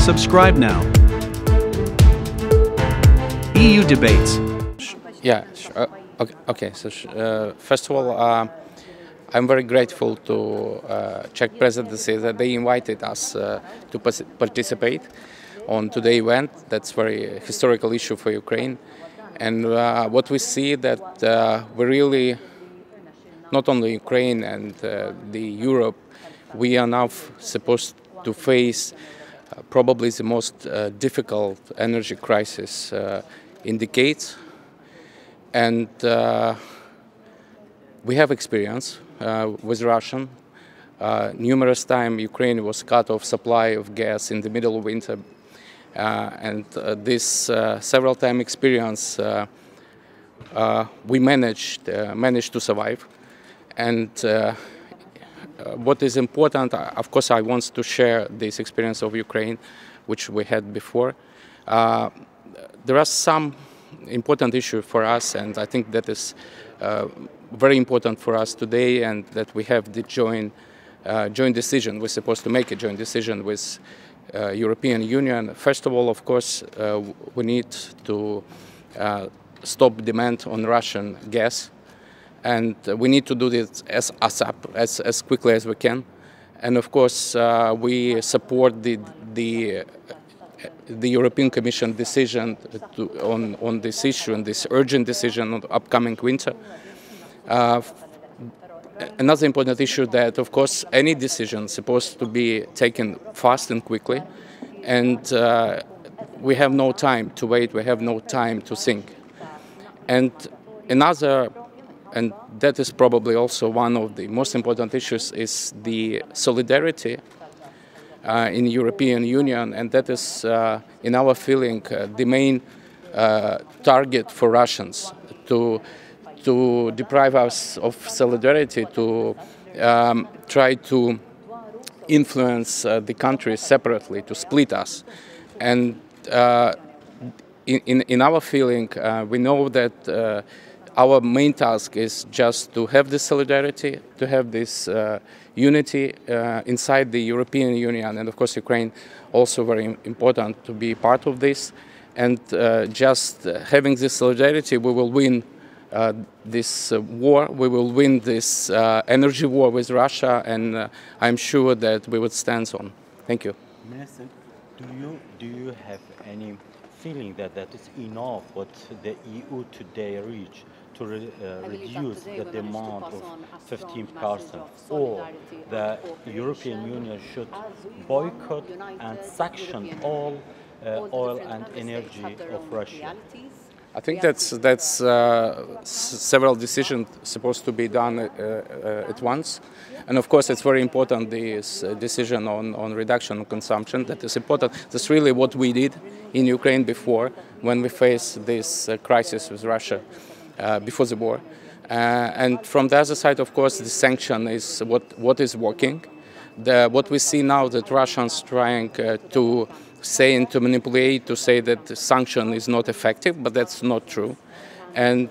Subscribe now. EU debates. Yeah, okay. So first of all, I'm very grateful to Czech presidency that they invited us to participate on today's event. That's a very historical issue for Ukraine. And what we see that we really, not only Ukraine and the Europe, we are now supposed to face probably the most difficult energy crisis in decades. And we have experience with Russia. Numerous times Ukraine was cut off supply of gas in the middle of winter. And this several time experience we managed to survive. And what is important, of course, I want to share this experience of Ukraine, which we had before. There are some important issues for us, and I think that is very important for us today, and that we have the joint decision. We're supposed to make a joint decision with European Union. First of all, of course, we need to stop demand on Russian gas, and we need to do this as quickly as we can. And of course, we support the European Commission decision on this issue, and this urgent decision on the upcoming winter. Another important issue that, of course, any decision is supposed to be taken fast and quickly, and we have no time to wait, we have no time to think. And another, and that is probably also one of the most important issues, is the solidarity in the European Union, and that is, in our feeling, the main target for Russians, to deprive us of solidarity, to try to influence the country separately, to split us. And in our feeling, we know that our main task is just to have this solidarity, to have this unity inside the European Union, and of course Ukraine also very important to be part of this. And just having this solidarity, we will win this war, we will win this energy war with Russia, and I'm sure that we would stand on. Thank you. Minister, do you have any feeling that that is enough what the EU today reached to reduce the demand of 15%, or the European Union should boycott and sanction all oil and energy of Russia? I think that's several decisions supposed to be done at once, and of course it's very important, this decision on reduction of consumption. That is important. That's really what we did in Ukraine before, when we faced this crisis with Russia before the war. And from the other side, of course, the sanction is what is working. What we see now, that Russians trying to say and to manipulate, to say that the sanction is not effective, but that's not true. And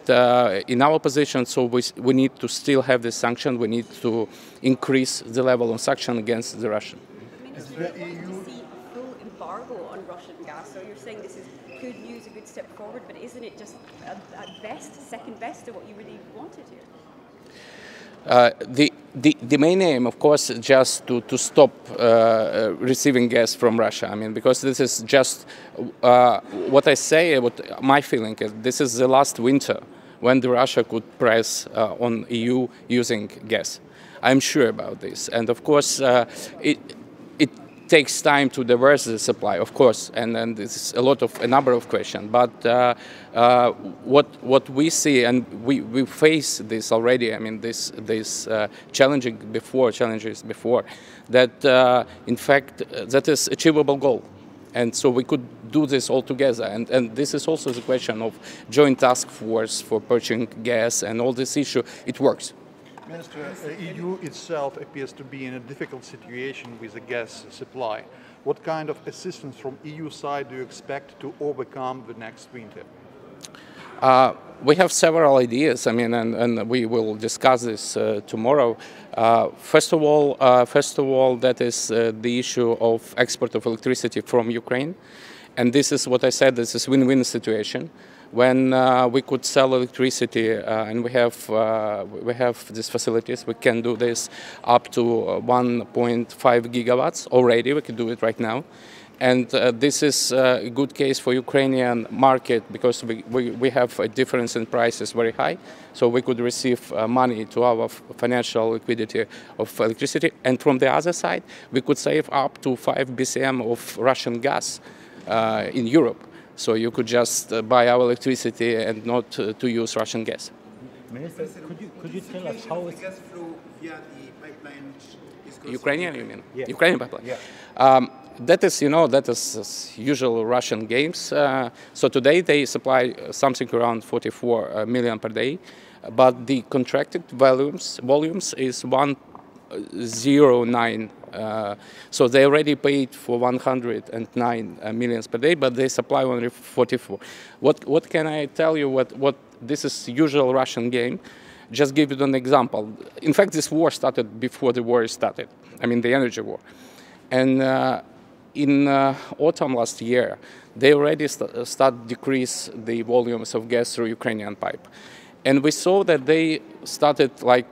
in our position, so we need to still have the sanction. We need to increase the level of sanction against the Russian. Minister, we want to see a full embargo on Russian gas. So you're saying this is good news, a good step forward, but isn't it just at best, second best to what you really wanted here? The main aim, of course, is just to stop receiving gas from Russia. I mean, because this is just what I say, what my feeling is, this is the last winter when the Russia could press on EU using gas. I'm sure about this. And of course, it takes time to diversify the supply, of course, and there's a number of questions. But what we see, and we face this already. I mean, this challenges before that. In fact, that is achievable goal, and so we could do this all together. And this is also the question of joint task force for purchasing gas and all this issue. It works. Minister, the EU itself appears to be in a difficult situation with the gas supply. What kind of assistance from EU side do you expect to overcome the next winter? We have several ideas. I mean, and we will discuss this tomorrow. First of all, that is the issue of export of electricity from Ukraine, and this is what I said. This is win-win situation. When we could sell electricity, and we have these facilities, we can do this up to 1.5 gigawatts already. We can do it right now. And this is a good case for Ukrainian market because we have a difference in prices very high. So we could receive money to our financial liquidity of electricity. And from the other side, we could save up to 5 BCM of Russian gas in Europe. So you could just buy our electricity and not to use Russian gas. Minister, could you tell us how gas flow via the pipeline is Ukrainian, you mean? Yeah. Ukrainian pipeline. Yeah. That is, that is usual Russian games. So today they supply something around 44 million per day, but the contracted volumes is 109. So they already paid for 109 millions per day, but they supply only 44. What can I tell you? What this is usual Russian game. Just give you an example. In fact, this war started before the war started. I mean, the energy war, and. In autumn last year, they already start decrease the volumes of gas through Ukrainian pipe. And we saw that they started like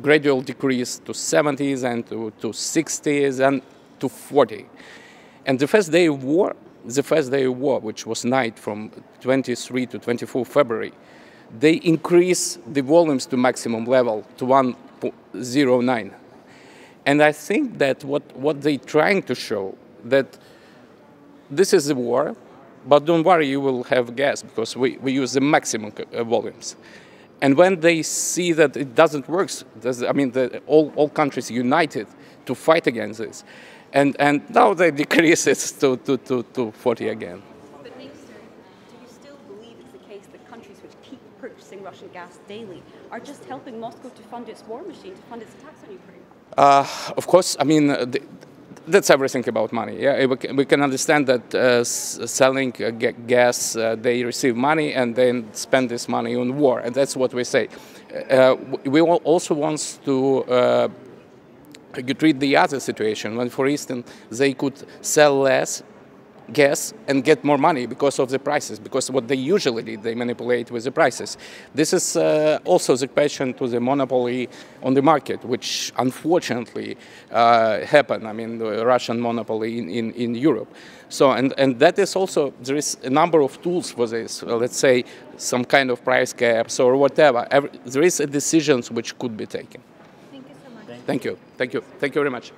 gradual decrease to 70s and to 60s and to 40. And the first day of war, which was night from 23 to 24 February, they increased the volumes to maximum level to 109. And I think that what they're trying to show, that this is a war, but don't worry, you will have gas because we use the maximum volumes. And when they see that it doesn't work, I mean, all countries united to fight against this. And now they decrease it to 40 again. But Minister, do you still believe it's the case that countries which keep purchasing Russian gas daily are just helping Moscow to fund its war machine, to fund its attacks on Ukraine? Of course, I mean, that's everything about money. Yeah, we can understand that selling gas, they receive money and then spend this money on war, and that's what we say. We also want to treat the other situation when, for instance, they could sell less gas and get more money because of the prices, because what they usually did, they manipulate with the prices. This is also the question to the monopoly on the market, which unfortunately happened. I mean, the Russian monopoly in Europe. So, and that is also, there is a number of tools for this. Let's say some kind of price caps or whatever. There is decisions which could be taken. Thank you so much. Thank you. Thank you. Thank you very much.